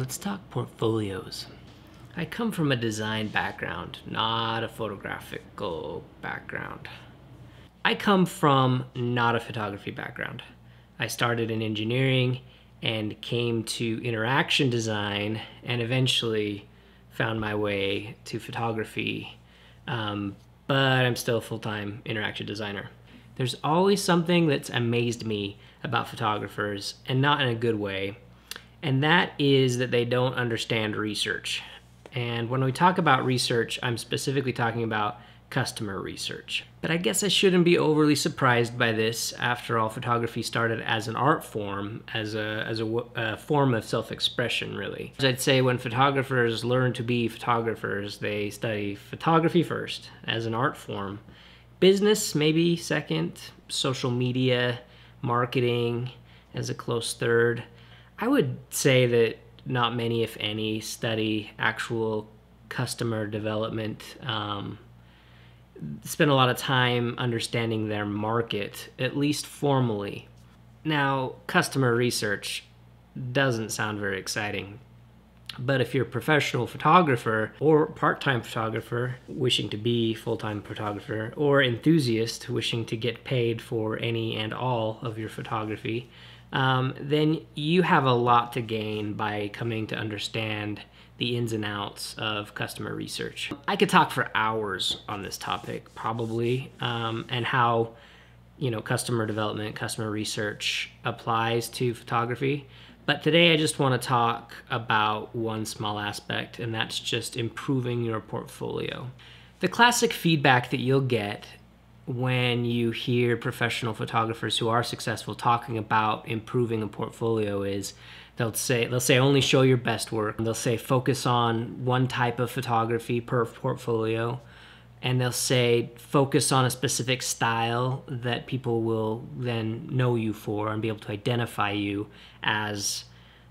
Let's talk portfolios. I come from a design background, not a photographical background. I come from not a photography background. I started in engineering and came to interaction design and eventually found my way to photography, but I'm still a full-time interaction designer. There's always something that's amazed me about photographers, and not in a good way, and that is that they don't understand research. And when we talk about research, I'm specifically talking about customer research. But I guess I shouldn't be overly surprised by this. After all, photography started as an art form, as a form of self-expression, really. I'd say when photographers learn to be photographers, they study photography first as an art form. Business maybe second, social media, marketing as a close third. I would say that not many, if any, study actual customer development, spend a lot of time understanding their market, at least formally. Now, customer research doesn't sound very exciting, but if you're a professional photographer or part-time photographer wishing to be full-time photographer, or enthusiast wishing to get paid for any and all of your photography, then you have a lot to gain by coming to understand the ins and outs of customer research. I could talk for hours on this topic, probably, and how, customer development, customer research applies to photography. But today I just want to talk about one small aspect, and that's just improving your portfolio. The classic feedback that you'll get when you hear professional photographers who are successful talking about improving a portfolio is they'll say only show your best work. They'll say focus on one type of photography per portfolio, and they'll say focus on a specific style that people will then know you for and be able to identify you as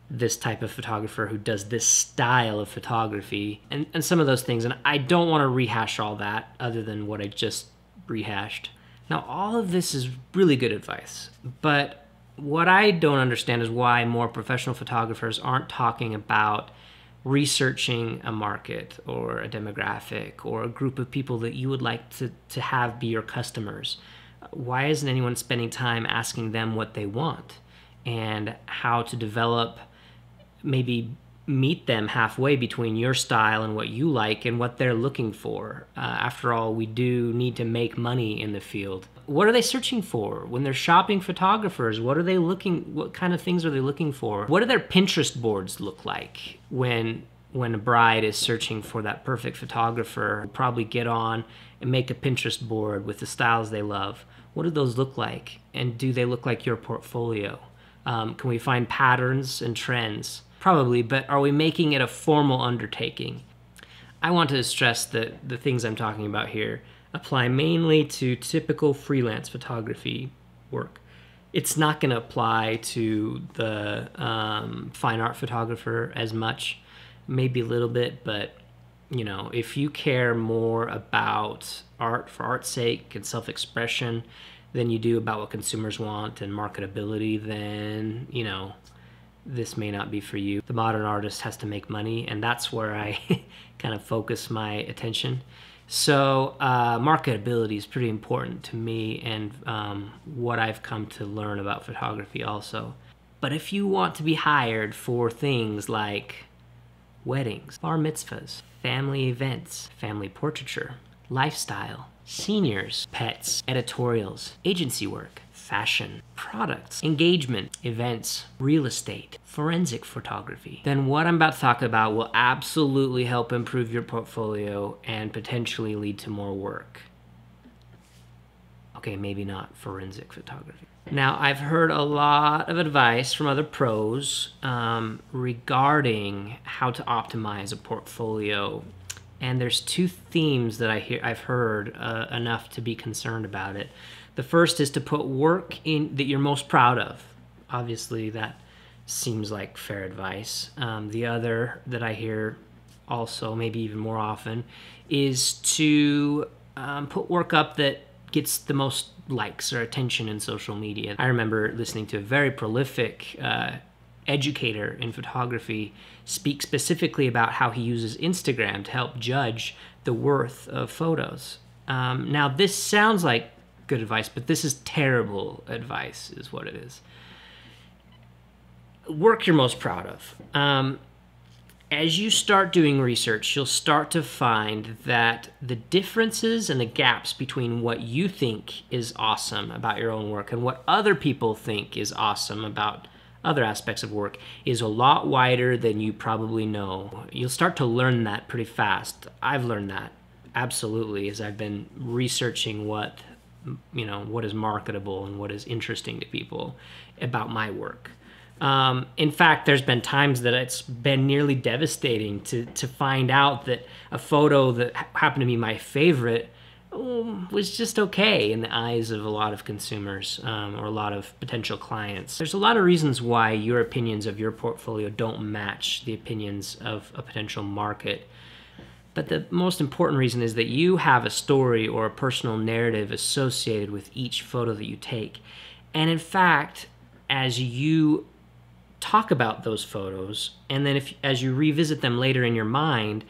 this type of photographer who does this style of photography, and some of those things. And I don't want to rehash all that other than what I just rehashed. Now, all of this is really good advice, but what I don't understand is why more professional photographers aren't talking about researching a market or a demographic or a group of people that you would like to have be your customers. Why isn't anyone spending time asking them what they want and how to develop, maybe meet them halfway between your style and what you like and what they're looking for? After all, we do need to make money in the field. What are they searching for when they're shopping photographers? What kind of things are they looking for? What do their Pinterest boards look like when a bride is searching for that perfect photographer? They'll probably get on and make a Pinterest board with the styles they love. What do those look like? And do they look like your portfolio? Can we find patterns and trends? Probably, but are we making it a formal undertaking? I want to stress that the things I'm talking about here apply mainly to typical freelance photography work. It's not going to apply to the fine art photographer as much, maybe a little bit, but if you care more about art for art's sake and self-expression than you do about what consumers want and marketability, then this may not be for you. The modern artist has to make money, and that's where I kind of focus my attention. So marketability is pretty important to me and what I've come to learn about photography also. But if you want to be hired for things like weddings, bar mitzvahs, family events, family portraiture, lifestyle, seniors, pets, editorials, agency work, fashion, products, engagement, events, real estate, forensic photography, then what I'm about to talk about will absolutely help improve your portfolio and potentially lead to more work. Okay, maybe not forensic photography. Now, I've heard a lot of advice from other pros regarding how to optimize a portfolio. And there's two themes that I've heard enough to be concerned about it. The first is to put work in that you're most proud of. Obviously, that seems like fair advice. The other that I hear also, maybe even more often, is to put work up that gets the most likes or attention in social media. I remember listening to a very prolific educator in photography, speaks specifically about how he uses Instagram to help judge the worth of photos. Now, this sounds like good advice, but this is terrible advice, is what it is. Work you're most proud of. As you start doing research, you'll start to find that the differences and the gaps between what you think is awesome about your own work and what other people think is awesome about other aspects of work is a lot wider than you probably know. You'll start to learn that pretty fast. I've learned that, absolutely, as I've been researching what is marketable and what is interesting to people about my work. In fact, there's been times that it's been nearly devastating to find out that a photo that happened to be my favorite was just okay in the eyes of a lot of consumers or a lot of potential clients. There's a lot of reasons why your opinions of your portfolio don't match the opinions of a potential market. But the most important reason is that you have a story or a personal narrative associated with each photo that you take. And in fact, as you talk about those photos, and then as you revisit them later in your mind,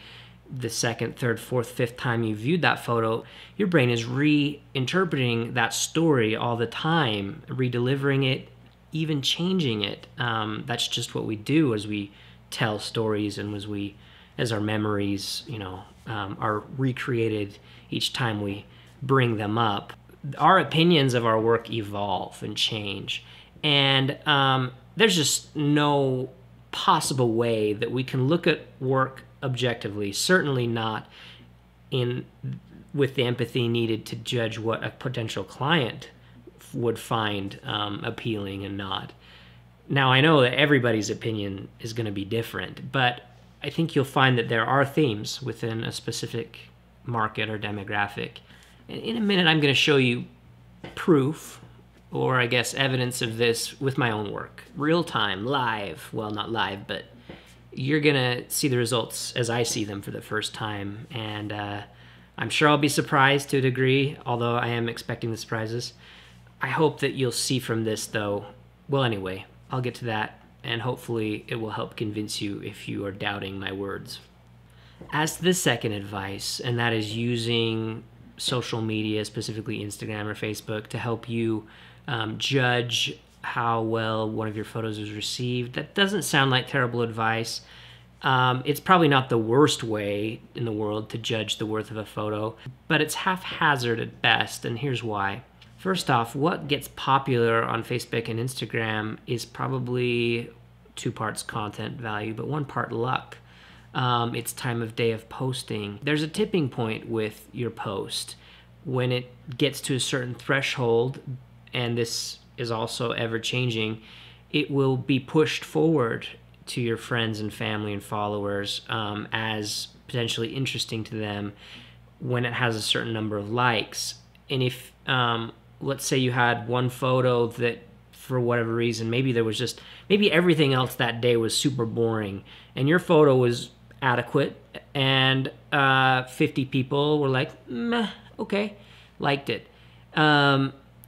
the second, third, fourth, fifth time you viewed that photo, your brain is reinterpreting that story all the time, redelivering it, even changing it. That's just what we do as we tell stories and as our memories, are recreated each time we bring them up. Our opinions of our work evolve and change. And there's just no possible way that we can look at work objectively, certainly not with the empathy needed to judge what a potential client would find appealing and not. Now, I know that everybody's opinion is going to be different, but I think you'll find that there are themes within a specific market or demographic. And in a minute, I'm going to show you proof, or I guess evidence of this with my own work. Real time, live. Well, not live, but you're going to see the results as I see them for the first time. And I'm sure I'll be surprised to a degree, although I am expecting the surprises. I hope that you'll see from this, though. Well, anyway, I'll get to that, and hopefully it will help convince you if you are doubting my words. As to the second advice, and that is using social media, specifically Instagram or Facebook, to help you judge how well one of your photos is received. That doesn't sound like terrible advice. It's probably not the worst way in the world to judge the worth of a photo, but it's haphazard at best, and here's why. First off, what gets popular on Facebook and Instagram is probably 2 parts content value, but 1 part luck. It's time of day of posting. There's a tipping point with your post. When it gets to a certain threshold, and this is also ever changing, it will be pushed forward to your friends and family and followers as potentially interesting to them when it has a certain number of likes. And if, let's say you had one photo that for whatever reason, maybe everything else that day was super boring and your photo was adequate and 50 people were like, meh, okay, liked it.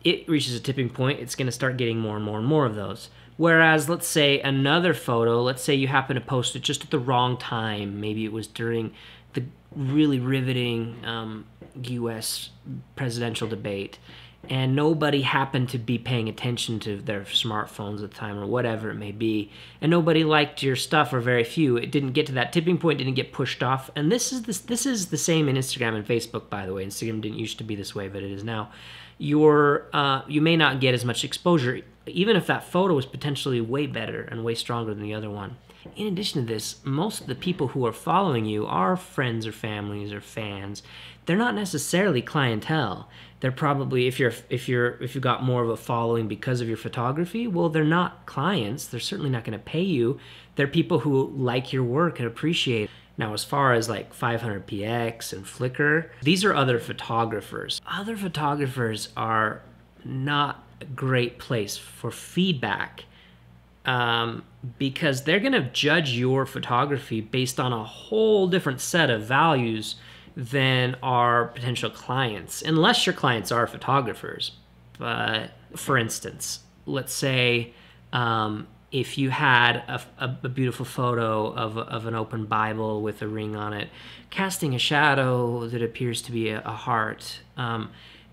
It reaches a tipping point, it's going to start getting more and more and more of those. Whereas, let's say another photo, let's say you happen to post it just at the wrong time. Maybe it was during the really riveting U.S. presidential debate, and nobody happened to be paying attention to their smartphones at the time or whatever it may be, and nobody liked your stuff, or very few. It didn't get to that tipping point, didn't get pushed off. And this is the same in Instagram and Facebook, by the way. Instagram didn't used to be this way, but it is now. You may not get as much exposure, even if that photo is potentially way better and way stronger than the other one. In addition to this, most of the people who are following you are friends or families or fans. They're not necessarily clientele. They're probably, if you've got more of a following because of your photography, well, they're not clients. They're certainly not going to pay you. They're people who like your work and appreciate it. Now, as far as like 500px and Flickr, these are other photographers. Other photographers are not a great place for feedback because they're going to judge your photography based on a whole different set of values than our potential clients, unless your clients are photographers. But for instance, let's say if you had a beautiful photo of an open Bible with a ring on it, casting a shadow that appears to be a heart,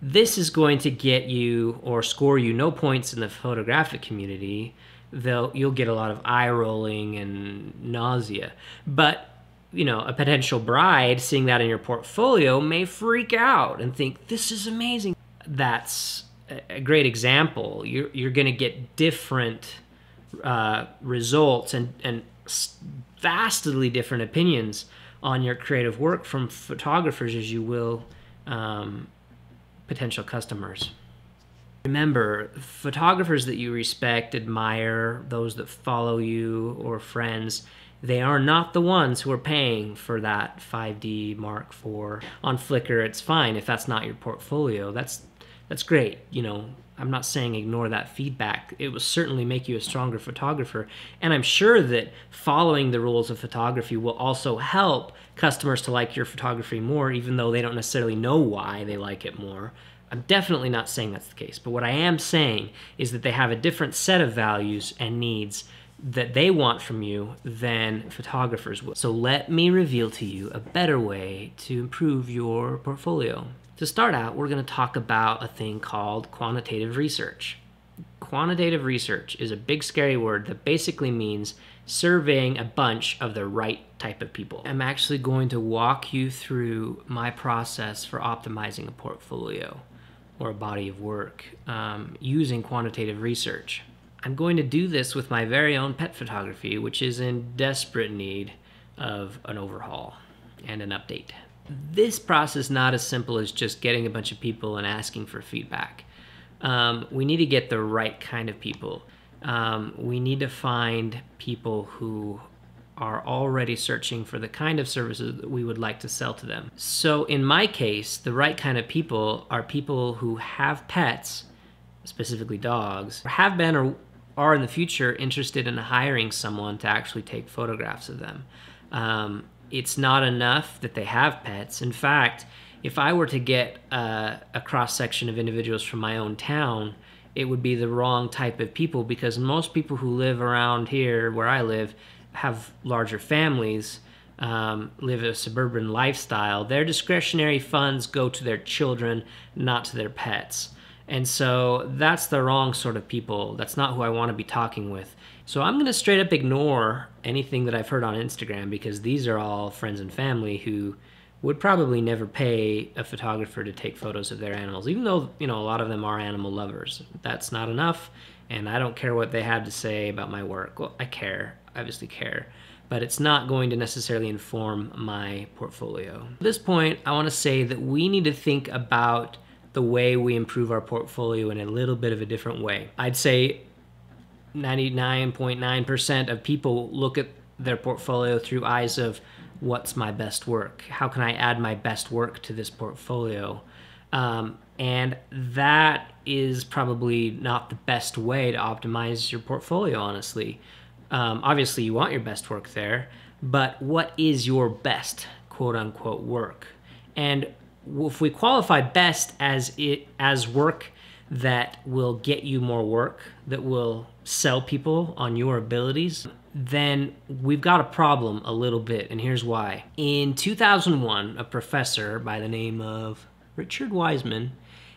this is going to get you or score you no points in the photographic community. You'll get a lot of eye rolling and nausea. But a potential bride seeing that in your portfolio may freak out and think, this is amazing. That's a great example. You're going to get different results and vastly different opinions on your creative work from photographers as you will potential customers. Remember, photographers that you respect, admire, those that follow you, or friends, they are not the ones who are paying for that 5D Mark IV on Flickr. It's fine if that's not your portfolio. That's great. I'm not saying ignore that feedback. It will certainly make you a stronger photographer. And I'm sure that following the rules of photography will also help customers to like your photography more, even though they don't necessarily know why they like it more. I'm definitely not saying that's the case. But what I am saying is that they have a different set of values and needs that they want from you than photographers will. So let me reveal to you a better way to improve your portfolio. To start out, we're going to talk about a thing called quantitative research. Quantitative research is a big scary word that basically means surveying a bunch of the right type of people. I'm actually going to walk you through my process for optimizing a portfolio or a body of work using quantitative research. I'm going to do this with my very own pet photography, which is in desperate need of an overhaul and an update. This process is not as simple as just getting a bunch of people and asking for feedback. We need to get the right kind of people. We need to find people who are already searching for the kind of services that we would like to sell to them. So in my case, the right kind of people are people who have pets, specifically dogs, or have been or are in the future interested in hiring someone to actually take photographs of them. It's not enough that they have pets. In fact, if I were to get a cross-section of individuals from my own town, it would be the wrong type of people, because most people who live around here where I live have larger families, live a suburban lifestyle. Their discretionary funds go to their children, not to their pets. And so that's the wrong sort of people. That's not who I want to be talking with. So I'm going to straight up ignore anything that I've heard on Instagram, because these are all friends and family who would probably never pay a photographer to take photos of their animals, even though, a lot of them are animal lovers. That's not enough, and I don't care what they have to say about my work. Well, I care, obviously care, but it's not going to necessarily inform my portfolio. At this point, I want to say that we need to think about the way we improve our portfolio in a little bit of a different way. I'd say 99.9% of people look at their portfolio through eyes of, what's my best work? How can I add my best work to this portfolio? And that is probably not the best way to optimize your portfolio, honestly. Obviously, you want your best work there, but what is your best quote-unquote work? And if we qualify best as work that will get you more work, that will sell people on your abilities, then we've got a problem a little bit, and here's why. In 2001, a professor by the name of Richard Wiseman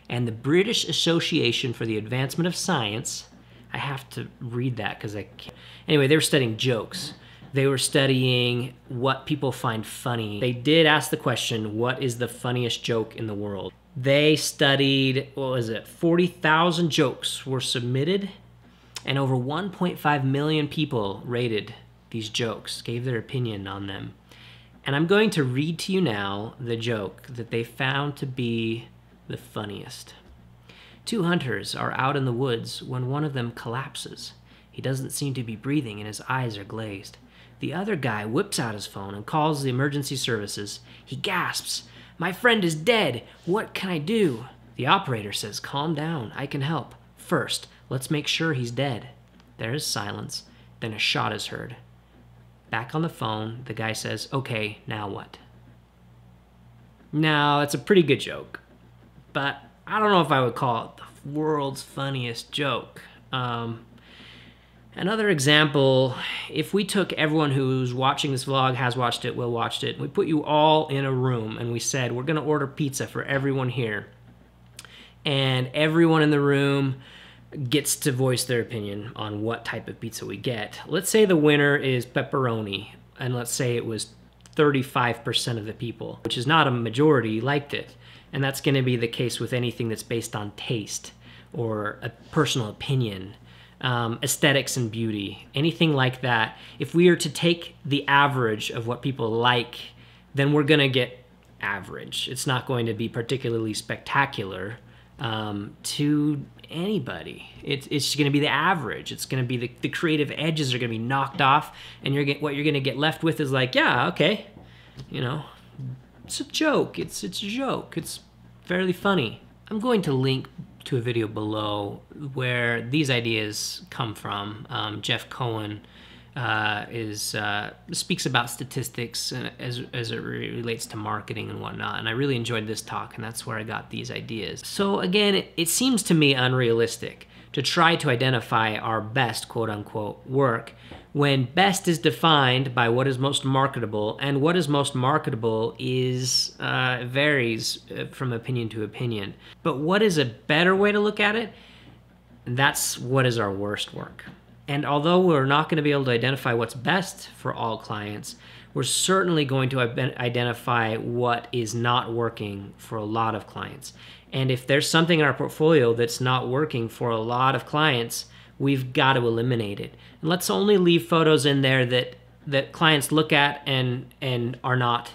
and the British Association for the Advancement of Science, I have to read that because I can't. Anyway, they were studying jokes. They were studying what people find funny. They did ask the question, what is the funniest joke in the world? They studied, 40,000 jokes were submitted, and over 1.5 million people rated these jokes, gave their opinion on them. And I'm going to read to you now the joke that they found to be the funniest. Two hunters are out in the woods when one of them collapses. He doesn't seem to be breathing and his eyes are glazed. The other guy whips out his phone and calls the emergency services. He gasps, "My friend is dead. What can I do?" The operator says, "Calm down. I can help. First, let's make sure he's dead." There is silence. Then a shot is heard. Back on the phone, the guy says, "Okay, now what?" Now, it's a pretty good joke, but I don't know if I would call it the world's funniest joke. Another example, if we took everyone who's watching this vlog, has watched it, will watch it, we put you all in a room and we said, we're gonna order pizza for everyone here. And everyone in the room gets to voice their opinion on what type of pizza we get. Let's say the winner is pepperoni, and let's say it was 35% of the people, which is not a majority, liked it. And that's gonna be the case with anything that's based on taste or a personal opinion. Aesthetics and beauty, anything like that. If we are to take the average of what people like, then we're gonna get average. It's not going to be particularly spectacular to anybody. It's gonna be the average. It's gonna be the creative edges are gonna be knocked off, and what you're gonna get left with is like, yeah, okay, you know, it's a joke. It's a joke. It's fairly funny. I'm going to link to a video below where these ideas come from. Jeff Cohen speaks about statistics as it relates to marketing and whatnot, and I really enjoyed this talk, and that's where I got these ideas. So again, it seems to me unrealistic to try to identify our best quote-unquote work when best is defined by what is most marketable, and what is most marketable is varies from opinion to opinion. But what is a better way to look at it? That's what is our worst work. And although we're not going to be able to identify what's best for all clients, we're certainly going to identify what is not working for a lot of clients. And if there's something in our portfolio that's not working for a lot of clients, we've got to eliminate it. And let's only leave photos in there that clients look at and are not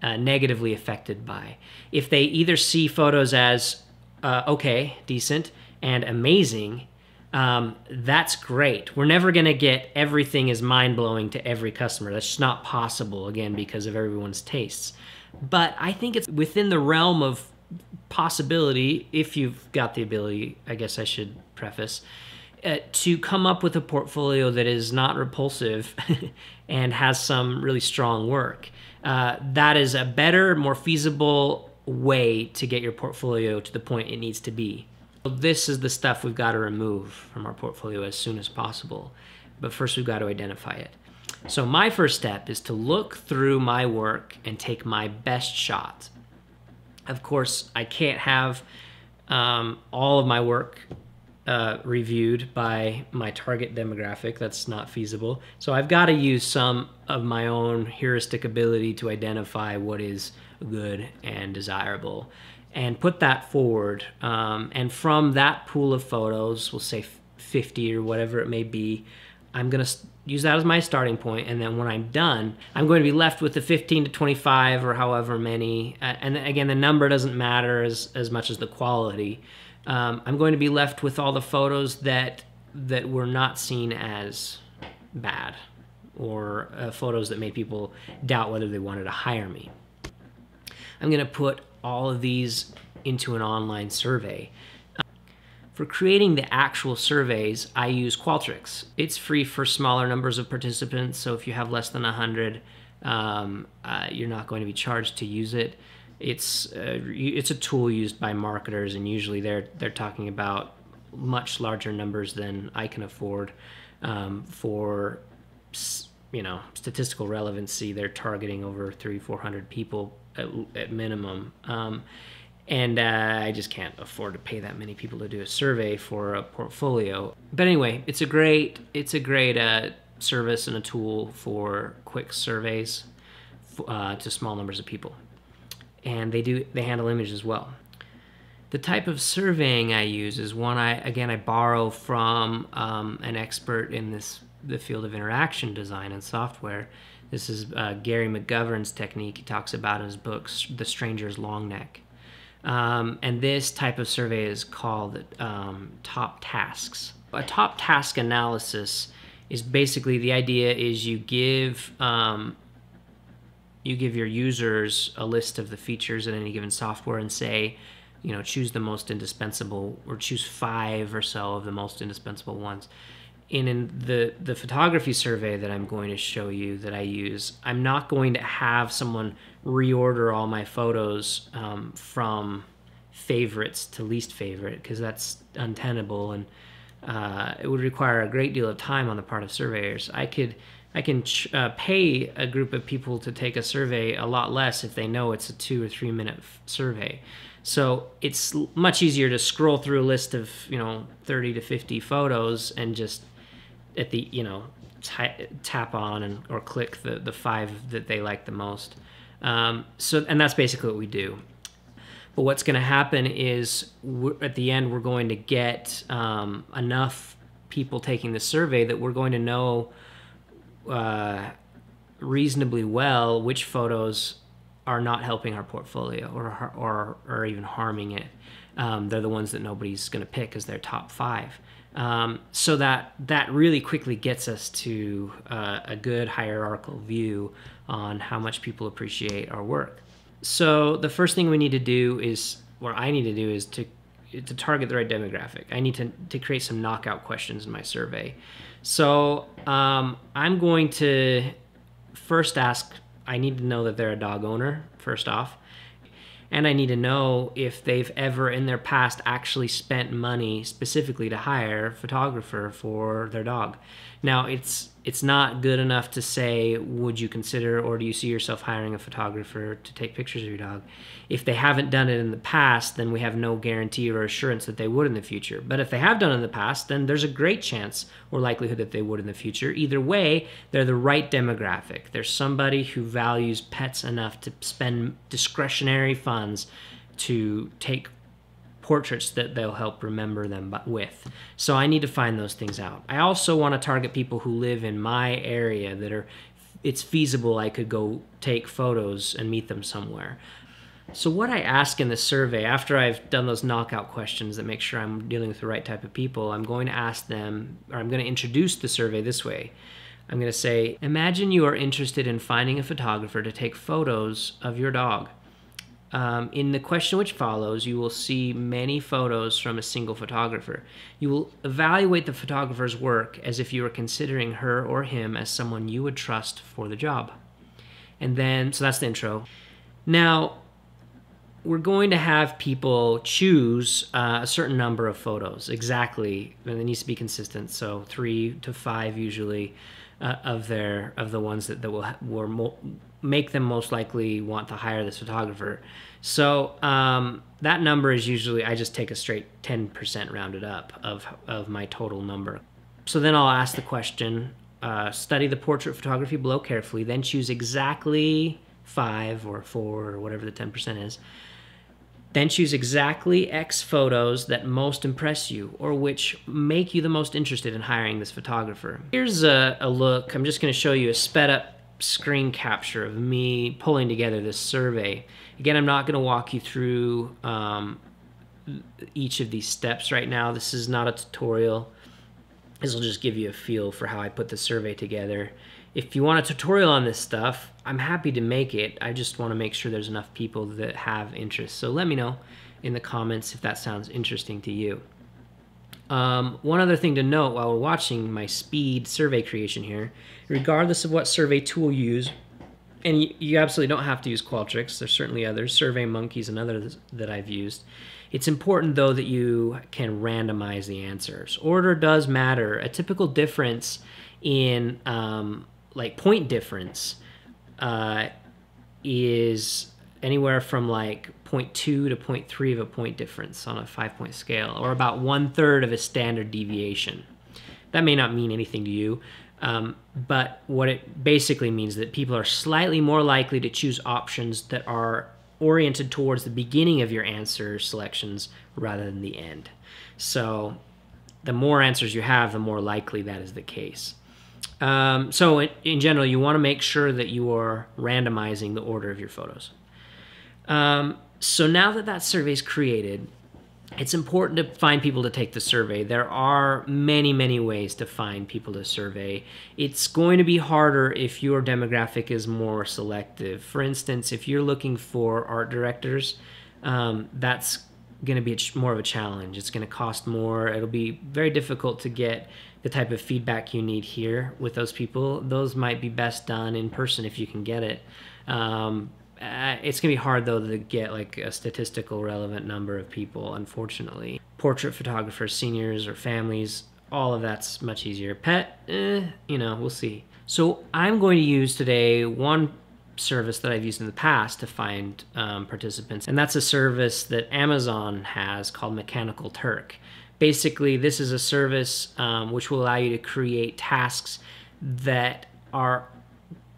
negatively affected by. If they either see photos as okay, decent, and amazing, that's great. We're never going to get everything is mind-blowing to every customer. That's just not possible, again, because of everyone's tastes. But I think it's within the realm of possibility, if you've got the ability, I guess I should preface, to come up with a portfolio that is not repulsive and has some really strong work. That is a better, more feasible way to get your portfolio to the point it needs to be. This is the stuff we've got to remove from our portfolio as soon as possible. But first we've got to identify it. So my first step is to look through my work and take my best shot. Of course, I can't have all of my work reviewed by my target demographic. That's not feasible. So I've got to use some of my own heuristic ability to identify what is good and desirable and put that forward. And from that pool of photos, we'll say 50 or whatever it may be, I'm going to use that as my starting point, and then when I'm done, I'm going to be left with the 15 to 25 or however many, and again, the number doesn't matter as much as the quality. I'm going to be left with all the photos that were not seen as bad, or photos that made people doubt whether they wanted to hire me. I'm going to put all of these into an online survey. For creating the actual surveys, I use Qualtrics. It's free for smaller numbers of participants, so if you have less than 100, you're not going to be charged to use it. It's a tool used by marketers, and usually they're talking about much larger numbers than I can afford. For statistical relevancy, they're targeting over 300-400 people at minimum. And I just can't afford to pay that many people to do a survey for a portfolio. But anyway, it's a great service and a tool for quick surveys to small numbers of people. And they handle images as well. The type of surveying I use is one I borrow from an expert in the field of interaction design and software. This is Gary McGovern's technique he talks about in his book, The Stranger's Long Neck. And this type of survey is called top tasks. A top task analysis is basically, the idea is you give your users a list of the features in any given software and say, choose the most indispensable, or choose 5 or so of the most indispensable ones. In the photography survey that I'm going to show you that I use, I'm not going to have someone reorder all my photos from favorites to least favorite, because that's untenable, and it would require a great deal of time on the part of surveyors. I can pay a group of people to take a survey a lot less if they know it's a 2 or 3 minute survey. So it's much easier to scroll through a list of 30 to 50 photos and just at the tap on or click the 5 that they like the most. And that's basically what we do. But what's going to happen is at the end we're going to get enough people taking the survey that we're going to know reasonably well which photos are not helping our portfolio or even harming it. They're the ones that nobody's going to pick as their top 5. So that really quickly gets us to a good hierarchical view on how much people appreciate our work. So the first thing we need to do is, or I need to do, is to target the right demographic. I need to create some knockout questions in my survey. So I'm going to first ask, I need to know that they're a dog owner, first off. And I need to know if they've ever in their past actually spent money specifically to hire a photographer for their dog. Now, it's not good enough to say, would you consider or do you see yourself hiring a photographer to take pictures of your dog? If they haven't done it in the past, then we have no guarantee or assurance that they would in the future. But if they have done it in the past, then there's a great chance or likelihood that they would in the future. Either way, they're the right demographic. There's somebody who values pets enough to spend discretionary funds to take portraits that they'll help remember them with. So I need to find those things out. I also want to target people who live in my area that it's feasible I could go take photos and meet them somewhere. So what I ask in the survey, after I've done those knockout questions that make sure I'm dealing with the right type of people, I'm going to ask them, or I'm going to introduce the survey this way. I'm going to say, imagine you are interested in finding a photographer to take photos of your dog. In the question which follows, you will see many photos from a single photographer. You will evaluate the photographer's work as if you were considering her or him as someone you would trust for the job. And then, so that's the intro. Now, we're going to have people choose a certain number of photos, exactly, and it needs to be consistent, so 3 to 5 usually of the ones that will make them most likely want to hire this photographer. So that number is usually, I just take a straight 10% rounded up of my total number. So then I'll ask the question, study the portrait photography below carefully, then choose exactly 5 or 4 or whatever the 10% is. Then choose exactly X photos that most impress you or which make you the most interested in hiring this photographer. Here's a look. I'm just going to show you a sped up screen capture of me pulling together this survey. Again, I'm not going to walk you through each of these steps right now. This is not a tutorial. This will just give you a feel for how I put the survey together. If you want a tutorial on this stuff, I'm happy to make it. I just want to make sure there's enough people that have interest. So let me know in the comments if that sounds interesting to you. One other thing to note while we're watching my speed survey creation here, regardless of what survey tool you use, and you absolutely don't have to use Qualtrics, there's certainly others, SurveyMonkey and others that I've used. It's important though that you can randomize the answers. Order does matter. A typical difference in like point difference is anywhere from like 0.2 to 0.3 of a point difference on a 5-point scale, or about 1/3 of a standard deviation. That may not mean anything to you, but what it basically means that people are slightly more likely to choose options that are oriented towards the beginning of your answer selections rather than the end. So the more answers you have, the more likely that is the case. So in general, you want to make sure that you are randomizing the order of your photos. So now that survey is created, it's important to find people to take the survey. There are many, many ways to find people to survey. It's going to be harder if your demographic is more selective. For instance, if you're looking for art directors, that's going to be more of a challenge. It's going to cost more. It'll be very difficult to get the type of feedback you need here with those people. Those might be best done in person if you can get it. It's going to be hard, though, to get like a statistical relevant number of people, unfortunately. Portrait photographers, seniors, or families all of that's much easier. Pet, we'll see. So I'm going to use today one service that I've used in the past to find participants, and that's a service that Amazon has called Mechanical Turk. Basically, this is a service which will allow you to create tasks that are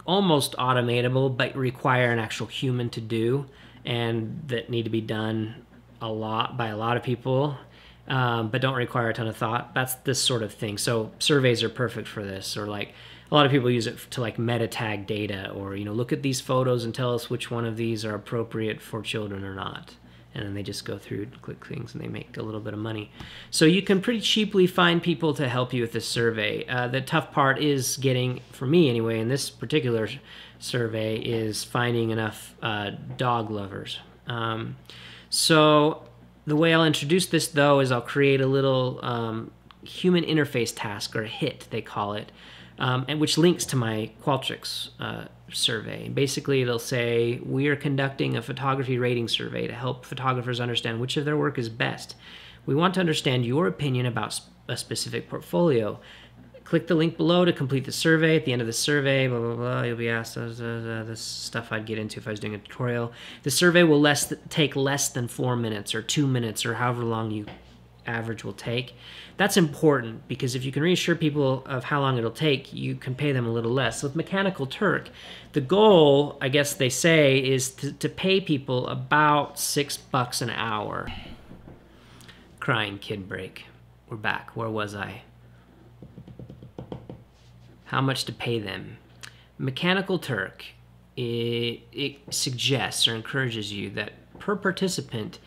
almost automatable but require an actual human to do, and that need to be done by a lot of people, but don't require a ton of thought. That's this sort of thing. So surveys are perfect for this, or like a lot of people use it to like meta tag data, or look at these photos and tell us which one of these are appropriate for children or not. And then they just go through and click things and they make a little bit of money. So you can pretty cheaply find people to help you with this survey. The tough part is getting, for me anyway, in this particular survey, is finding enough dog lovers. So the way I'll introduce this, though, is I'll create a little human interface task, or a HIT, they call it, and which links to my Qualtrics survey. Basically, it'll say, we are conducting a photography rating survey to help photographers understand which of their work is best. We want to understand your opinion about a specific portfolio. Click the link below to complete the survey. At the end of the survey, blah, blah, blah, you'll be asked this stuff I'd get into if I was doing a tutorial. The survey will take less than 4 minutes or 2 minutes, or however long you average will take. That's important, because if you can reassure people of how long it'll take, you can pay them a little less. So with Mechanical Turk, the goal, I guess they say, is to pay people about $6 an hour. Crying kid break. We're back. Where was I? How much to pay them. Mechanical Turk, it suggests or encourages you that per participant,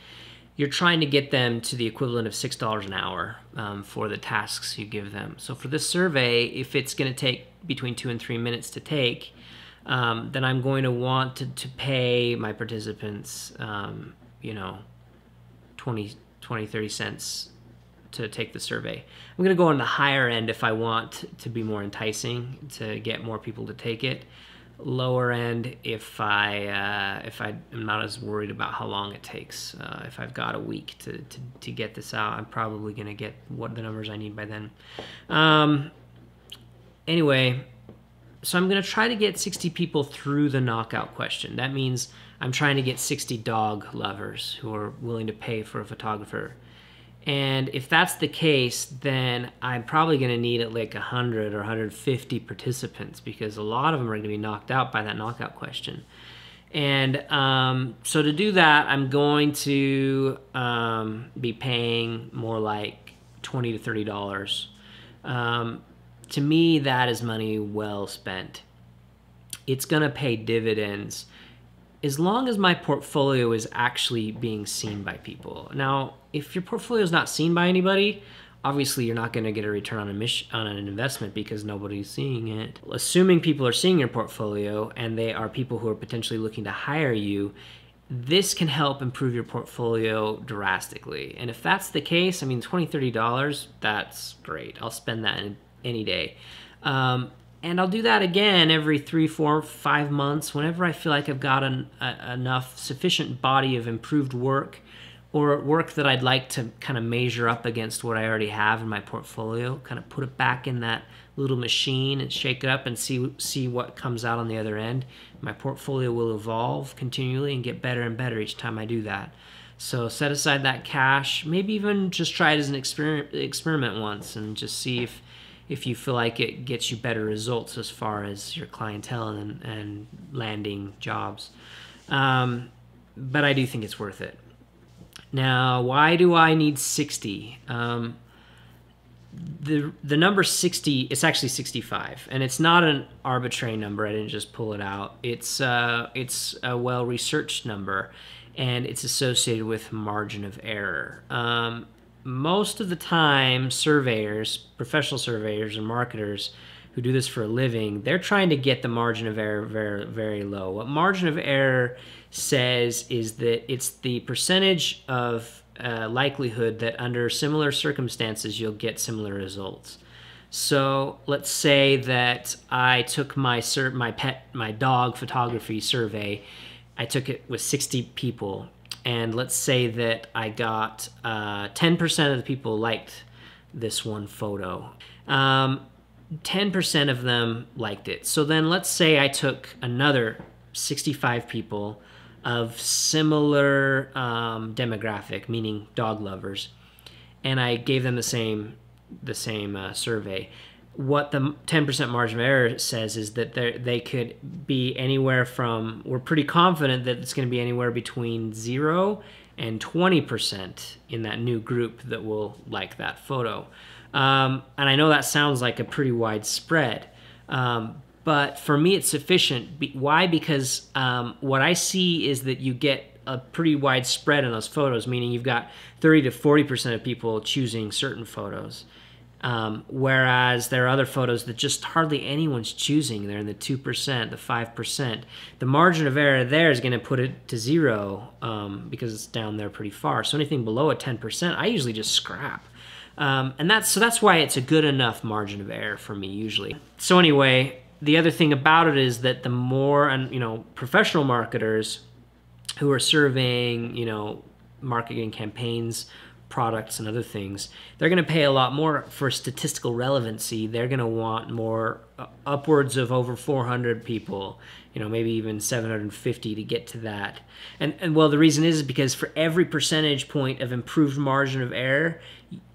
you're trying to get them to the equivalent of $6 an hour for the tasks you give them. So for this survey, if it's going to take between 2 and 3 minutes to take, then I'm going to want to pay my participants, 20, 30 cents to take the survey. I'm going to go on the higher end if I want to be more enticing, to get more people to take it. Lower end if I am not as worried about how long it takes. If I've got a week to get this out, I'm probably going to get what the numbers I need by then. Anyway, so I'm going to try to get 60 people through the knockout question. That means I'm trying to get 60 dog lovers who are willing to pay for a photographer. And if that's the case, then I'm probably going to need at like 100 or 150 participants, because a lot of them are going to be knocked out by that knockout question. And so to do that, I'm going to be paying more like $20 to $30. To me, that is money well spent. It's going to pay dividends as long as my portfolio is actually being seen by people. Now, if your portfolio is not seen by anybody, obviously you're not going to get a return on an investment, because nobody's seeing it. Assuming people are seeing your portfolio and they are people who are potentially looking to hire you, this can help improve your portfolio drastically. And if that's the case, I mean, $20, $30, that's great. I'll spend that any day. And I'll do that again every 3, 4, 5 months, whenever I feel like I've got enough sufficient body of improved work, or work that I'd like to kind of measure up against what I already have in my portfolio, kind of put it back in that little machine and shake it up and see what comes out on the other end. My portfolio will evolve continually and get better and better each time I do that. So set aside that cash, maybe even just try it as an experiment once, and just see if you feel like it gets you better results as far as your clientele and landing jobs. But I do think it's worth it. Now, why do I need 60? The number 60, it's actually 65, and it's not an arbitrary number. I didn't just pull it out. It's a well-researched number, and it's associated with margin of error. Most of the time, surveyors, professional surveyors and marketers who do this for a living, they're trying to get the margin of error very, very low. What margin of error says is that it's the percentage of likelihood that under similar circumstances you'll get similar results. So let's say that I took my dog photography survey. I took it with 60 people. And let's say that I got 10% of the people liked this one photo. 10% of them liked it. So then let's say I took another 65 people of similar demographic, meaning dog lovers, and I gave them the same survey. What the 10% margin of error says is that they could be anywhere from, we're pretty confident that it's going to be anywhere between 0 and 20% in that new group that will like that photo. And I know that sounds like a pretty wide spread, but for me it's sufficient. Why? Because what I see is that you get a pretty wide spread in those photos, meaning you've got 30 to 40% of people choosing certain photos. Whereas there are other photos that just hardly anyone's choosing. They're in the 2%, the 5%. The margin of error there is going to put it to 0 because it's down there pretty far. So anything below a 10%, I usually just scrap. And that's why it's a good enough margin of error for me usually. So anyway, the other thing about it is that the more, and professional marketers who are surveying, marketing campaigns, products and other things, they're going to pay a lot more for statistical relevancy. They're going to want more, upwards of over 400 people, maybe even 750 to get to that. And well, the reason is because for every percentage point of improved margin of error,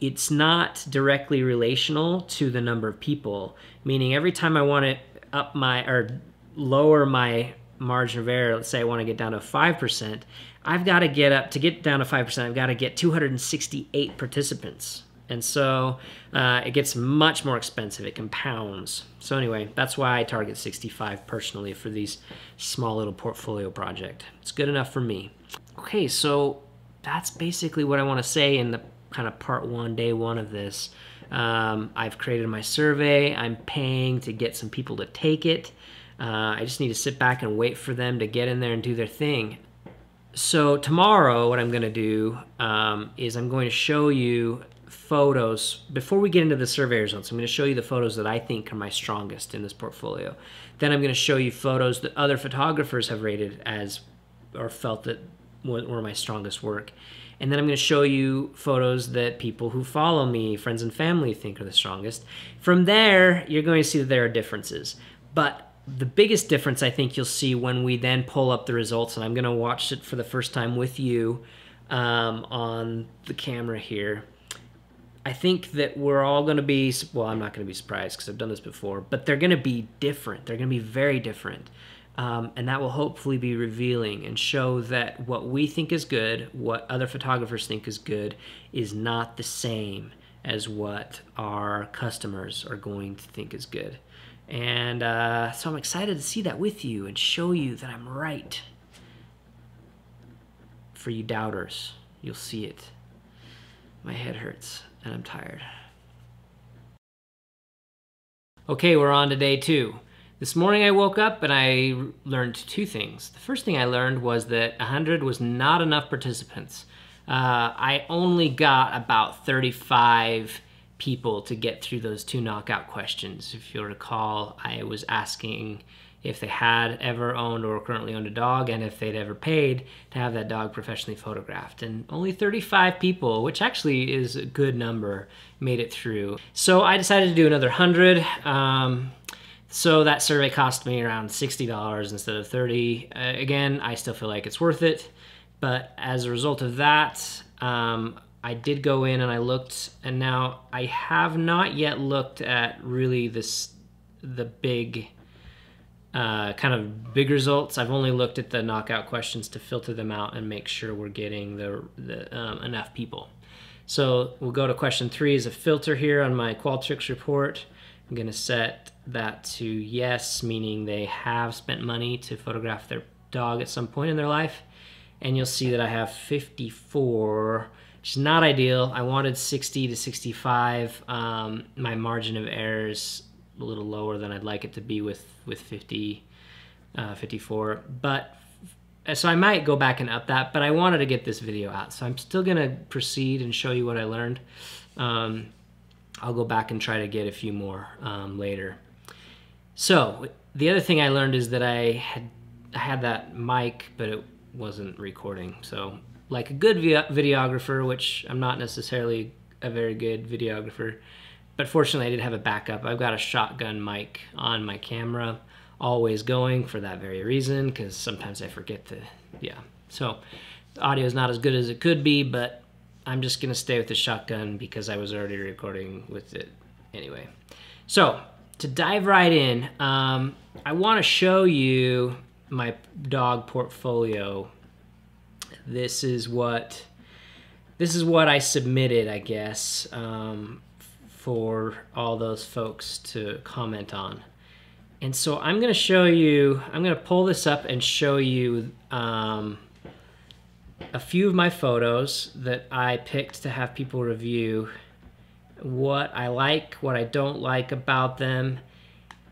it's not directly relational to the number of people, meaning every time I want to lower my margin of error, let's say I want to get down to 5%, I've got to get down to 5%, I've got to get 268 participants. And so it gets much more expensive. It compounds. So anyway, that's why I target 65 personally for these small little portfolio project. It's good enough for me. Okay, so that's basically what I want to say in the kind of part 1, day 1 of this. I've created my survey. I'm paying to get some people to take it. I just need to sit back and wait for them to get in there and do their thing. So tomorrow what I'm going to do is I'm going to show you photos. Before we get into the survey results, I'm going to show you the photos that I think are my strongest in this portfolio. Then I'm going to show you photos that other photographers have rated as, or felt that were my strongest work. And then I'm going to show you photos that people who follow me, friends and family, think are the strongest. From there, you're going to see that there are differences. But the biggest difference I think you'll see when we then pull up the results, and I'm going to watch it for the first time with you on the camera here. I think that we're all going to be, well, I'm not going to be surprised because I've done this before, but they're going to be different. They're going to be very different. And that will hopefully be revealing and show that what we think is good, what other photographers think is good, is not the same as what our customers are going to think is good. And so I'm excited to see that with you and show you that I'm right. For you doubters, you'll see it. My head hurts and I'm tired. Okay, we're on to day 2. This morning I woke up and I learned 2 things. The first thing I learned was that 100 was not enough participants. I only got about 35 people to get through those 2 knockout questions. If you'll recall, I was asking if they had ever owned or currently owned a dog and if they'd ever paid to have that dog professionally photographed. And only 35 people, which actually is a good number, made it through. So I decided to do another 100. So that survey cost me around $60 instead of $30. Again, I still feel like it's worth it. But as a result of that, I did go in and I looked, and now I have not yet looked at really the big, kind of big results. I've only looked at the knockout questions to filter them out and make sure we're getting enough people. So we'll go to question 3 as a filter here on my Qualtrics report. I'm going to set that to yes, meaning they have spent money to photograph their dog at some point in their life. And you'll see that I have 54, which is not ideal. I wanted 60 to 65. My margin of error is a little lower than I'd like it to be with 54. But so I might go back and up that, but I wanted to get this video out. So I'm still going to proceed and show you what I learned. I'll go back and try to get a few more later. So the other thing I learned is that I had that mic, but it wasn't recording. So like a good videographer, which I'm not necessarily a very good videographer. But fortunately, I did have a backup. I've got a shotgun mic on my camera, always going for that very reason, because sometimes I forget to, yeah. So the audio is not as good as it could be, but I'm just going to stay with the shotgun because I was already recording with it anyway. So to dive right in, I want to show you my dog portfolio. This is what I submitted, I guess, for all those folks to comment on. And so I'm going to show you, I'm going to pull this up and show you a few of my photos that I picked to have people review, what I like, what I don't like about them.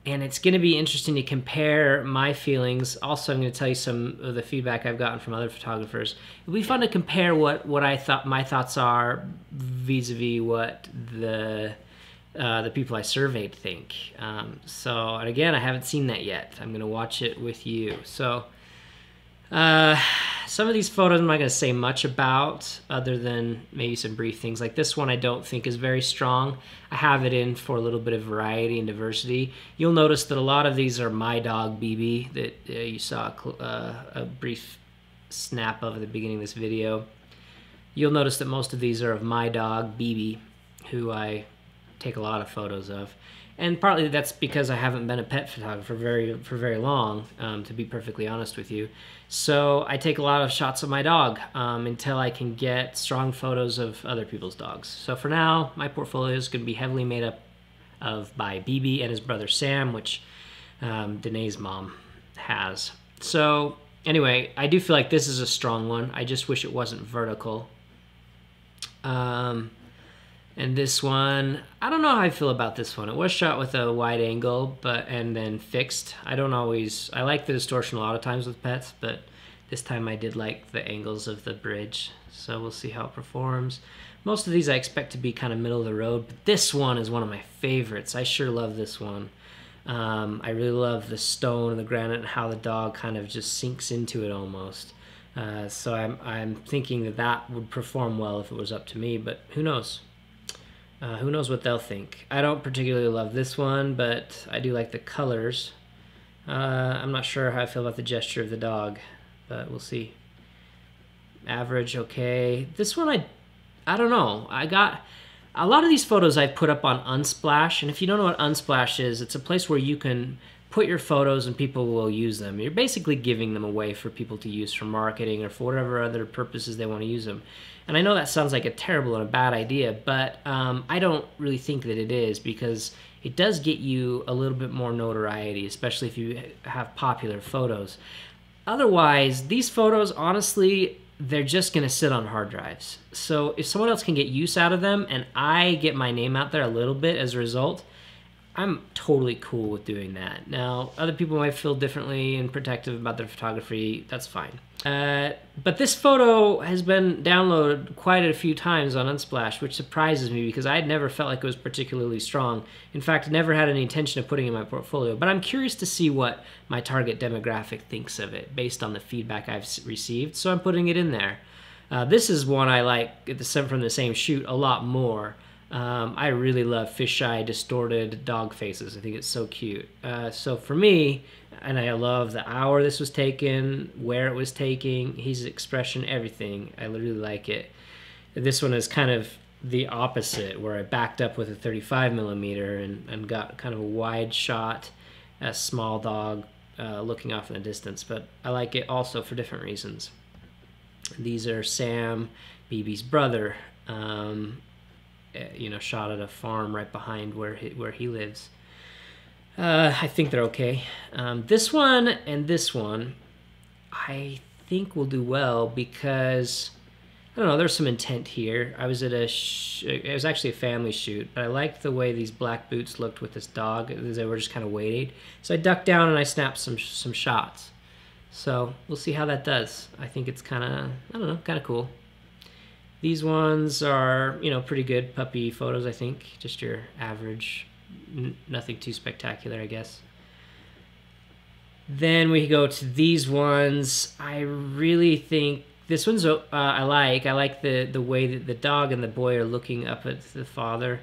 And it's going to be interesting to compare my feelings. Also, I'm going to tell you some of the feedback I've gotten from other photographers. It'll be fun to compare what I thought my thoughts are vis-a-vis what the people I surveyed think. So, and again, I haven't seen that yet. I'm going to watch it with you. So, some of these photos I'm not going to say much about other than maybe some brief things. Like this one I don't think is very strong. I have it in for a little bit of variety and diversity. You'll notice that a lot of these are my dog BB that you saw a brief snap of at the beginning of this video. You'll notice that most of these are of my dog BB, who I take a lot of photos of. And partly that's because I haven't been a pet photographer for very long, to be perfectly honest with you. So I take a lot of shots of my dog until I can get strong photos of other people's dogs. So for now, my portfolio is going to be heavily made up by BB and his brother Sam, which Danae's mom has. So anyway, I do feel like this is a strong one. I just wish it wasn't vertical. And this one, I don't know how I feel about this one. It was shot with a wide angle, and then fixed. I like the distortion a lot of times with pets, but this time I did like the angles of the bridge. So we'll see how it performs. Most of these I expect to be kind of middle of the road, but this one is one of my favorites. I sure love this one. I really love the stone and the granite and how the dog kind of just sinks into it almost. So I'm thinking that would perform well if it was up to me, but who knows? Who knows what they'll think. I don't particularly love this one, but I do like the colors. I'm not sure how I feel about the gesture of the dog, but we'll see. Average, okay. This one, I don't know. I got a lot of these photos I put up on Unsplash, and if you don't know what Unsplash is, it's a place where you can put your photos and people will use them. You're basically giving them away for people to use for marketing or for whatever other purposes they want to use them. And I know that sounds like a terrible and a bad idea, but I don't really think that it is, because it does get you a little bit more notoriety, especially if you have popular photos. Otherwise, these photos, honestly, they're just going to sit on hard drives. So if someone else can get use out of them and I get my name out there a little bit as a result, I'm totally cool with doing that. Now, other people might feel differently and protective about their photography. That's fine. But this photo has been downloaded quite a few times on Unsplash, which surprises me because I had never felt like it was particularly strong. In fact, I never had any intention of putting it in my portfolio. But I'm curious to see what my target demographic thinks of it based on the feedback I've received, so I'm putting it in there. This is one I like from the same shoot a lot more. I really love fisheye distorted dog faces. I think it's so cute. So for me, and I love the hour this was taken, where it was taken, his expression, everything. I really like it. This one is kind of the opposite, where I backed up with a 35mm and got kind of a wide shot, a small dog looking off in the distance. But I like it also for different reasons. These are Sam, BB's brother. Shot at a farm right behind where he lives. I think they're okay. This one and this one, I think will do well because, I don't know, there's some intent here. I was at it was actually a family shoot, but I liked the way these black boots looked with this dog. They were just kind of waiting. So I ducked down and I snapped some shots. So we'll see how that does. I think it's kind of, I don't know, kind of cool. These ones are, pretty good puppy photos, I think. Just your average, nothing too spectacular, I guess. Then we go to these ones. I really think This one's I like the way that the dog and the boy are looking up at the father.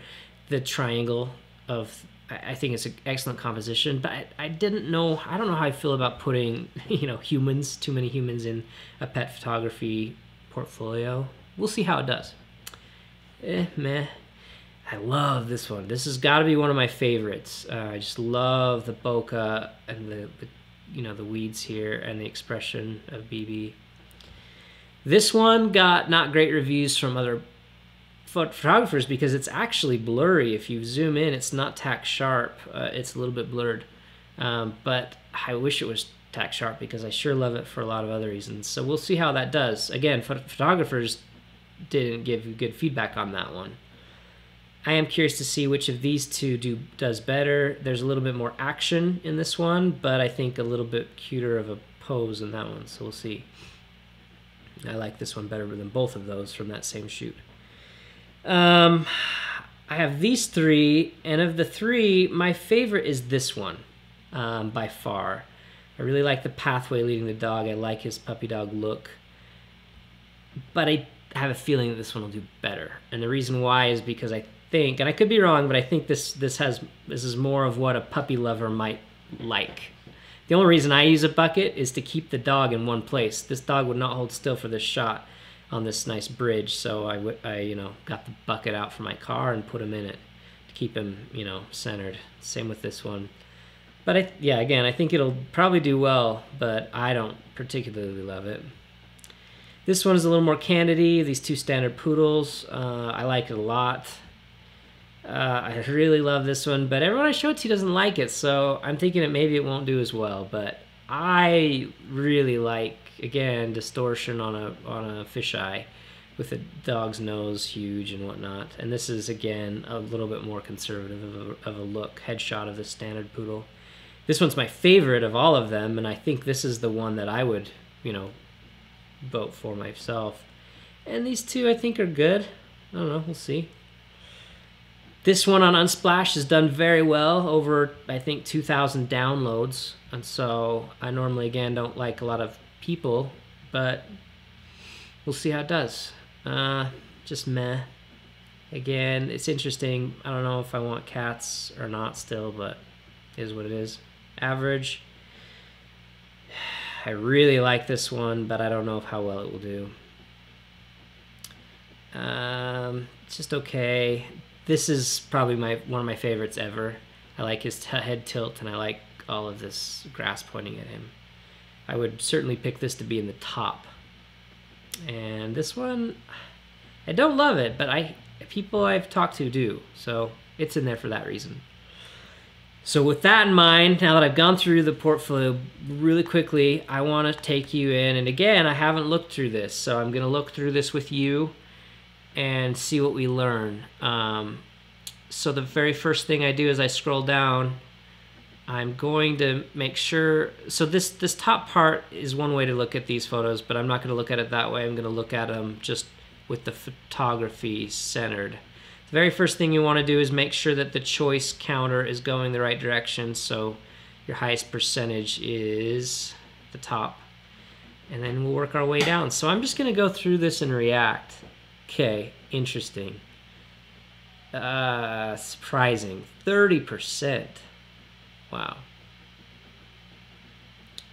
The triangle of, I think it's an excellent composition, but I don't know how I feel about putting humans, too many humans in a pet photography portfolio. We'll see how it does. Meh. I love this one. This has got to be one of my favorites. I just love the bokeh and the weeds here and the expression of BB. This one got not great reviews from other photographers because it's actually blurry. If you zoom in, it's not tack sharp. It's a little bit blurred. But I wish it was tack sharp because I sure love it for a lot of other reasons. So we'll see how that does. Again, photographers didn't give good feedback on that one. I am curious to see which of these two does better. There's a little bit more action in this one, but I think a little bit cuter of a pose in that one. So we'll see. I like this one better than both of those from that same shoot. I have these three, and of the three, my favorite is this one by far. I really like the pathway leading the dog. I like his puppy dog look. But I have a feeling that this one will do better. And the reason why is because I think, and I could be wrong, but I think this is more of what a puppy lover might like. The only reason I use a bucket is to keep the dog in one place. This dog would not hold still for this shot on this nice bridge, so I got the bucket out from my car and put him in it to keep him, centered. Same with this one. But again, I think it'll probably do well, but I don't particularly love it. This one is a little more candid-y, these two standard poodles. I like it a lot. I really love this one, but everyone I show it to doesn't like it, so I'm thinking that maybe it won't do as well. But I really like, again, distortion on a fisheye with the dog's nose huge and whatnot. And this is, again, a little bit more conservative of a look, headshot of the standard poodle. This one's my favorite of all of them, and I think this is the one that I would, vote for myself. And these two I think are good. I don't know, we'll see. This one on Unsplash has done very well, over I think 2,000 downloads, and so I normally again don't like a lot of people, but we'll see how it does. Just meh. Again, it's interesting. I don't know if I want cats or not still, but it is what it is. Average. I really like this one, but I don't know how well it will do. It's just okay. This is probably one of my favorites ever. I like his head tilt, and I like all of this grass pointing at him. I would certainly pick this to be in the top. And this one, I don't love it, but people I've talked to do, so it's in there for that reason. So with that in mind, now that I've gone through the portfolio really quickly, I want to take you in, and again, I haven't looked through this, so I'm going to look through this with you and see what we learn. So the very first thing I do is I scroll down. I'm going to make sure, so this top part is one way to look at these photos, but I'm not going to look at it that way. I'm going to look at them just with the photography centered. The very first thing you want to do is make sure that the choice counter is going the right direction, so your highest percentage is the top. And then we'll work our way down. So I'm just going to go through this and react. Okay, interesting. Surprising. 30%. Wow.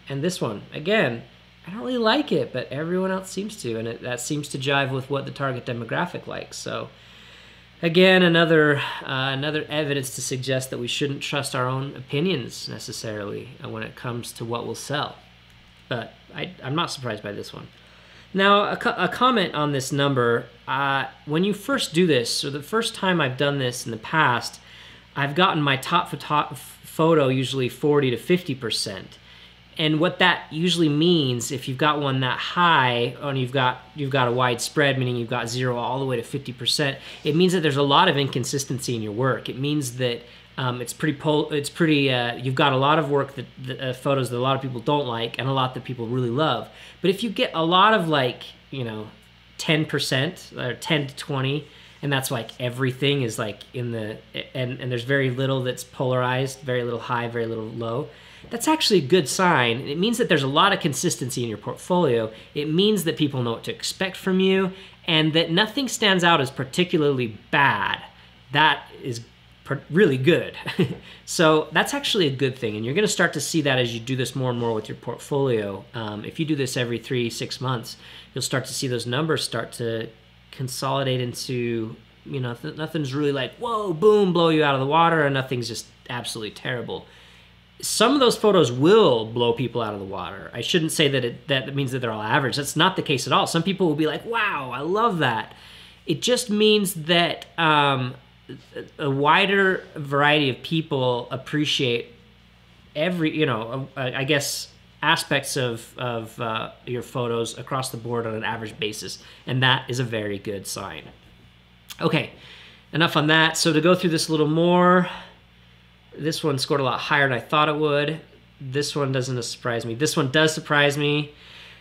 And this one, again, I don't really like it, but everyone else seems to, and that seems to jive with what the target demographic likes. So, again, another evidence to suggest that we shouldn't trust our own opinions necessarily when it comes to what will sell. But I'm not surprised by this one. Now, a comment on this number. When you first do this, so the first time I've done this in the past, I've gotten my top photo usually 40 to 50%. And what that usually means, if you've got one that high and you've got a wide spread, meaning you've got 0 all the way to 50%, it means that there's a lot of inconsistency in your work. It means that you've got a lot of work that photos that a lot of people don't like and a lot that people really love. But if you get a lot of 10% or 10 to 20, and that's like everything is like in the, and there's very little that's polarized, very little high, very little low. That's actually a good sign. It means that there's a lot of consistency in your portfolio. It means that people know what to expect from you, and that nothing stands out as particularly bad. That is really good. So that's actually a good thing, and you're going to start to see that as you do this more and more with your portfolio. If you do this every 3-6 months, you'll start to see those numbers start to consolidate into, you know, nothing's really like, whoa, boom, blow you out of the water, and nothing's just absolutely terrible. Some of those photos will blow people out of the water. I shouldn't say that that means that they're all average. That's not the case at all. Some people will be like, wow, I love that. It just means that a wider variety of people appreciate every, you know, I guess, aspects of your photos across the board on an average basis. And that is a very good sign. Okay, enough on that. So to go through this a little more, this one scored a lot higher than I thought it would. This one doesn't surprise me. This one does surprise me.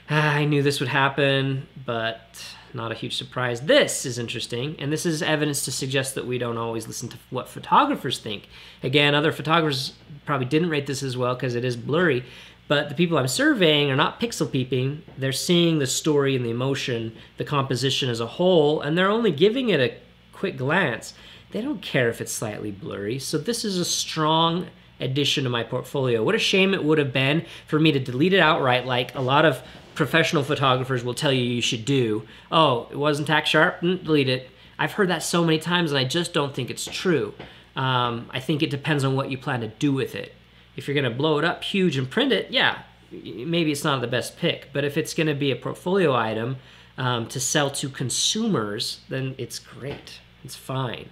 I knew this would happen, but not a huge surprise. This is interesting, and this is evidence to suggest that we don't always listen to what photographers think. Again, other photographers probably didn't rate this as well because it is blurry, but the people I'm surveying are not pixel peeping. They're seeing the story and the emotion, the composition as a whole, and they're only giving it a quick glance. They don't care if it's slightly blurry. So this is a strong addition to my portfolio. What a shame it would have been for me to delete it outright, like a lot of professional photographers will tell you should do. Oh, it wasn't tack sharp? Delete it. I've heard that so many times, and I just don't think it's true. I think it depends on what you plan to do with it. If you're going to blow it up huge and print it, yeah, maybe it's not the best pick. But if it's going to be a portfolio item to sell to consumers, then it's great. It's fine.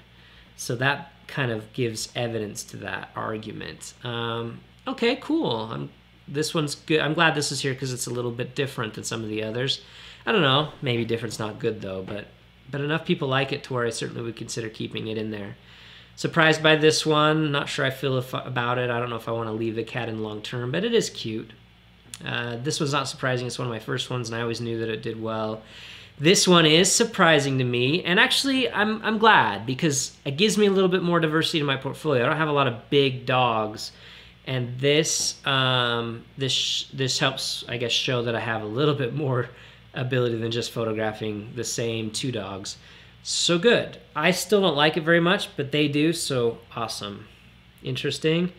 So that kind of gives evidence to that argument. Okay, cool. This one's good. I'm glad this is here because it's a little bit different than some of the others. I don't know. Maybe different's not good though, but enough people like it to where I certainly would consider keeping it in there. Surprised by this one. Not sure I feel about it. I don't know if I want to leave the cat in long term, but it is cute. This one's not surprising. It's one of my first ones, and I always knew that it did well. This one is surprising to me, and actually I'm glad because it gives me a little bit more diversity in my portfolio. I don't have a lot of big dogs, and this this helps, I guess, show that I have a little bit more ability than just photographing the same 2 dogs. So good. I still don't like it very much, but they do, so awesome. Interesting.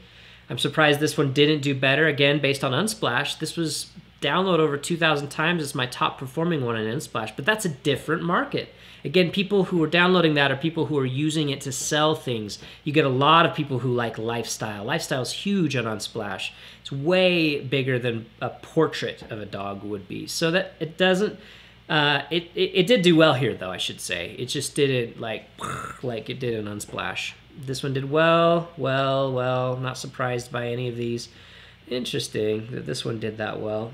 I'm surprised this one didn't do better. Again, based on Unsplash, this was download over 2,000 times. It's my top performing one in Unsplash, but that's a different market. Again, people who are downloading that are people who are using it to sell things. You get a lot of people who like lifestyle. Lifestyle is huge on Unsplash. It's way bigger than a portrait of a dog would be. So that it doesn't, it did do well here though, I should say. It just didn't like it did in Unsplash. This one did well. Not surprised by any of these. Interesting that this one did that well.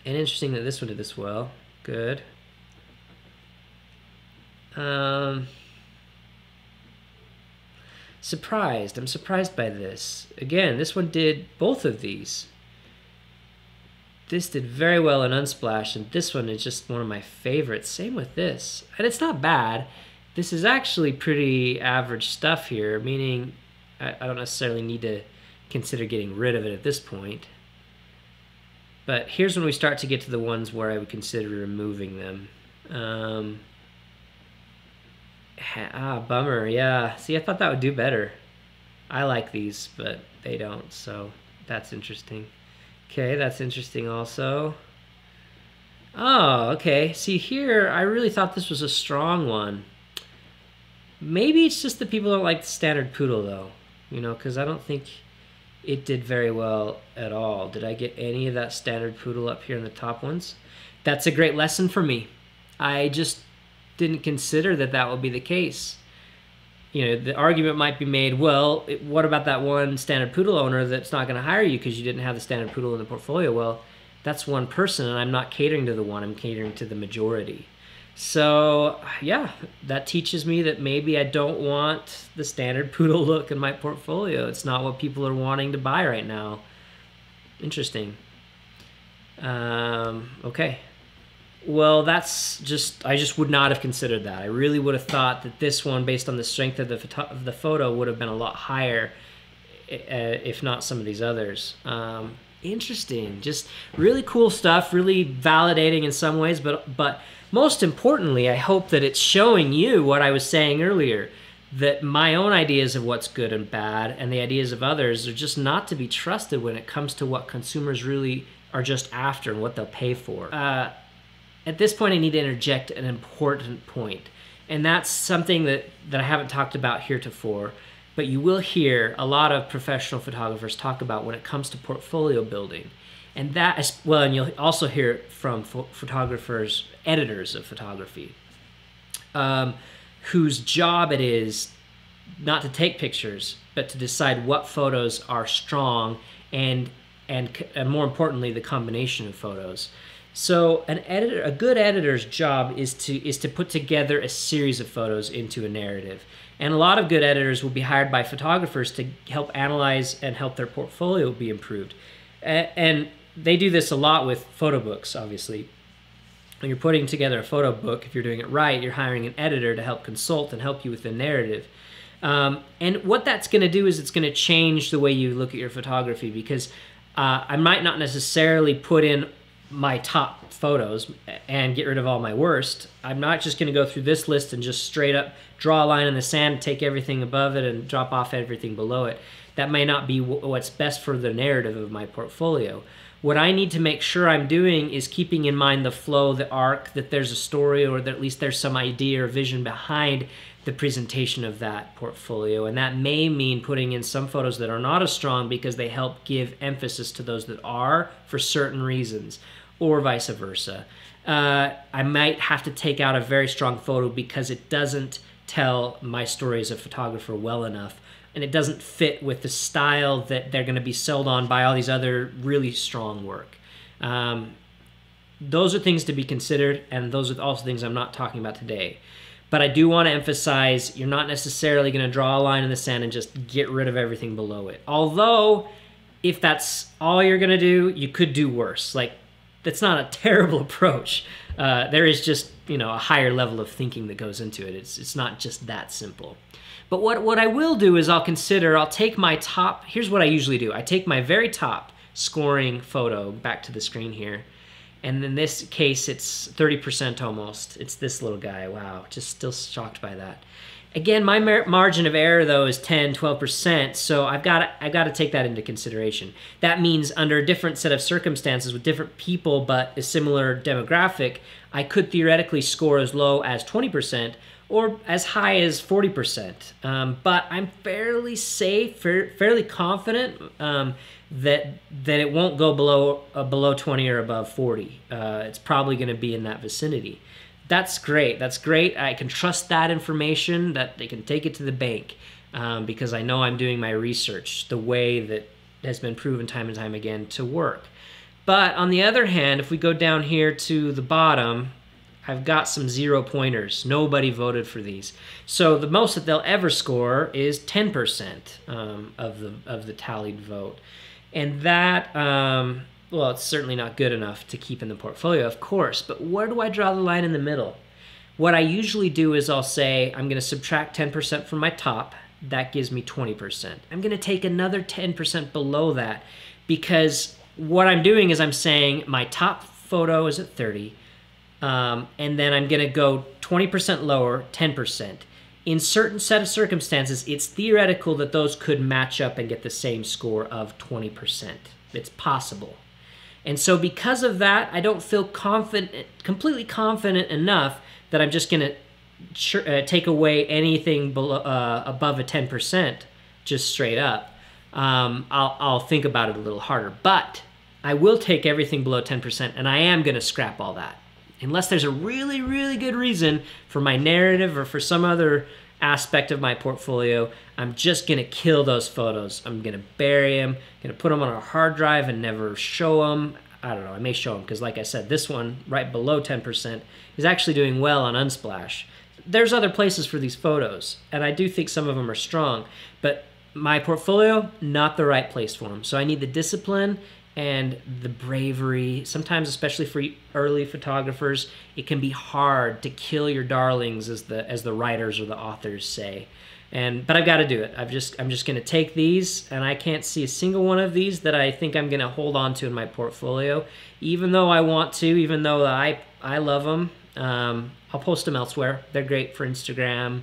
And interesting that this one did this well. Good. Surprised. I'm surprised by this. Again, this one did both of these. This did very well in Unsplash, and this one is just one of my favorites. Same with this. And it's not bad. This is actually pretty average stuff here, meaning I don't necessarily need to consider getting rid of it at this point. But here's when we start to get to the ones where I would consider removing them. Bummer, yeah. See, I thought that would do better. I like these, but they don't, so that's interesting. Okay, that's interesting also. Oh, okay. See, here, I really thought this was a strong one. Maybe it's just that people don't like the standard poodle, though. You know, because I don't think it did very well at all. Did I get any of that standard poodle up here in the top ones? That's a great lesson for me. I just didn't consider that that would be the case. You know, the argument might be made, well, what about that one standard poodle owner that's not going to hire you because you didn't have the standard poodle in the portfolio? Well, that's one person, and I'm not catering to the one. I'm catering to the majority. So, yeah, that teaches me that maybe I don't want the standard poodle look in my portfolio. It's not what people are wanting to buy right now. Interesting. Okay. Well, I just would not have considered that. I really would have thought that this one, based on the strength of the photo, would have been a lot higher, if not some of these others. Interesting. Just really cool stuff, really validating in some ways, but most importantly, I hope that it's showing you what I was saying earlier, that my own ideas of what's good and bad and the ideas of others are just not to be trusted when it comes to what consumers really are just after and what they'll pay for. At this point, I need to interject an important point, and that's something that I haven't talked about heretofore, but you will hear a lot of professional photographers talk about when it comes to portfolio building. And that is, well, and you'll also hear it from photographers, editors of photography, whose job it is not to take pictures, but to decide what photos are strong and more importantly, the combination of photos. So a good editor's job is to put together a series of photos into a narrative. And a lot of good editors will be hired by photographers to help analyze and help their portfolio be improved. And they do this a lot with photo books, obviously. When you're putting together a photo book, if you're doing it right, you're hiring an editor to help consult and help you with the narrative. And what that's going to do is it's going to change the way you look at your photography, because I might not necessarily put in my top photos and get rid of all my worst. I'm not just going to go through this list and just straight up draw a line in the sand, take everything above it and drop off everything below it. That may not be what's best for the narrative of my portfolio. What I need to make sure I'm doing is keeping in mind the flow, the arc, that there's a story, or that at least there's some idea or vision behind the presentation of that portfolio. And that may mean putting in some photos that are not as strong because they help give emphasis to those that are for certain reasons, or vice versa. I might have to take out a very strong photo because it doesn't tell my story as a photographer well enough, and it doesn't fit with the style that they're going to be sold on by all these other really strong work. Those are things to be considered, and those are also things I'm not talking about today. But I do want to emphasize, you're not necessarily going to draw a line in the sand and just get rid of everything below it. Although, if that's all you're going to do, you could do worse. Like, that's not a terrible approach. There is just, a higher level of thinking that goes into it. It's not just that simple. But what I will do is I'll take my top, here's what I usually do. I take my very top scoring photo, back to the screen here, and in this case it's 30% almost. It's this little guy. Wow, just still shocked by that. Again, my margin of error though is 10-12%, so I've got to take that into consideration. That means under a different set of circumstances with different people but a similar demographic, I could theoretically score as low as 20% or as high as 40%. But I'm fairly safe, fairly confident that it won't go below 20 or above 40. It's probably going to be in that vicinity. That's great. That's great. I can trust that information, that they can take it to the bank, because I know I'm doing my research the way that has been proven time and time again to work. But on the other hand, if we go down here to the bottom, I've got some 0 pointers. Nobody voted for these. So the most that they'll ever score is 10% of the tallied vote. And that, well, it's certainly not good enough to keep in the portfolio, of course, but where do I draw the line in the middle? What I usually do is I'll say I'm going to subtract 10% from my top. That gives me 20%. I'm going to take another 10% below that, because what I'm doing is I'm saying my top photo is at 30, and then I'm going to go 20% lower, 10%. In certain set of circumstances, it's theoretical that those could match up and get the same score of 20%. It's possible. And so because of that, I don't feel completely confident enough that I'm just going to take away anything below, above a 10%, just straight up. I'll think about it a little harder. But I will take everything below 10%, and I am going to scrap all that. Unless there's a really, really good reason for my narrative or for some other aspect of my portfolio, I'm just going to kill those photos. I'm going to bury them, going to put them on a hard drive and never show them. I don't know, I may show them because, like I said, this one right below 10% is actually doing well on Unsplash. There's other places for these photos, and I do think some of them are strong, but my portfolio, not the right place for them. So I need the discipline and the bravery. Sometimes, especially for early photographers, it can be hard to kill your darlings, as the writers or the authors say. But I've got to do it. I'm just going to take these, and I can't see a single one of these that I think I'm going to hold on to in my portfolio, even though I want to, even though I love them. I'll post them elsewhere. They're great for Instagram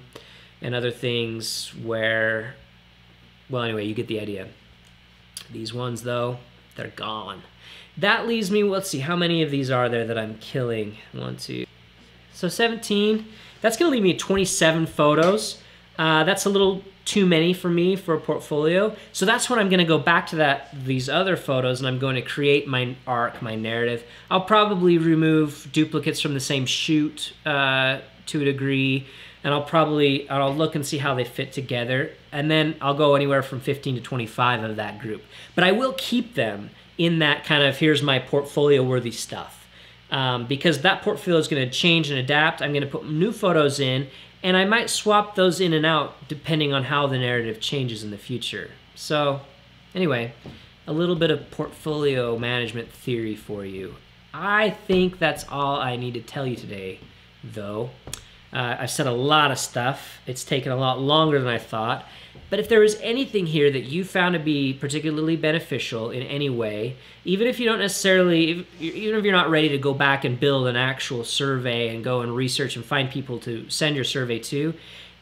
and other things where, well, anyway, you get the idea. These ones, though, they're gone. That leaves me, let's see, how many of these are there that I'm killing? 1, 2. So 17. That's going to leave me 27 photos. That's a little too many for me for a portfolio. So that's when I'm going to go back to these other photos, and I'm going to create my arc, my narrative. I'll probably remove duplicates from the same shoot to a degree, and I'll look and see how they fit together, and then I'll go anywhere from 15 to 25 of that group. But I will keep them in that kind of, here's my portfolio-worthy stuff. Because that portfolio is going to change and adapt. I'm going to put new photos in, and I might swap those in and out depending on how the narrative changes in the future. So anyway, a little bit of portfolio management theory for you. I think that's all I need to tell you today, though. I've said a lot of stuff. It's taken a lot longer than I thought. But if there is anything here that you found to be particularly beneficial in any way, even if you don't necessarily, even if you're not ready to go back and build an actual survey and go and research and find people to send your survey to,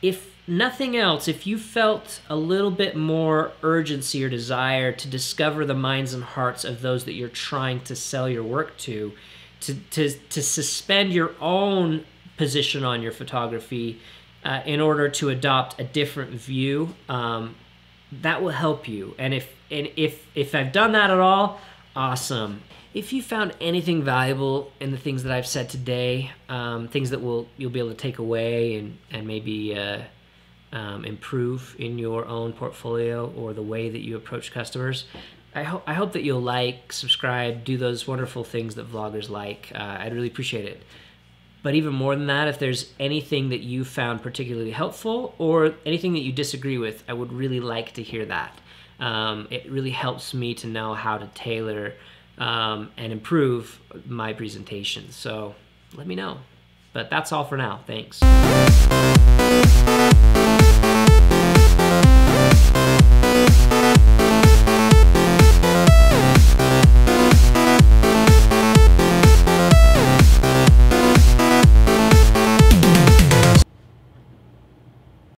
if nothing else, if you felt a little bit more urgency or desire to discover the minds and hearts of those that you're trying to sell your work to suspend your own position on your photography in order to adopt a different view, that will help you. And if I've done that at all, awesome. If you found anything valuable in the things that I've said today, things that you'll be able to take away and maybe improve in your own portfolio or the way that you approach customers, I hope that you'll like, subscribe, do those wonderful things that vloggers like. I'd really appreciate it. But even more than that, if there's anything that you found particularly helpful or anything that you disagree with, I would really like to hear that. It really helps me to know how to tailor and improve my presentation. So let me know. But that's all for now. Thanks.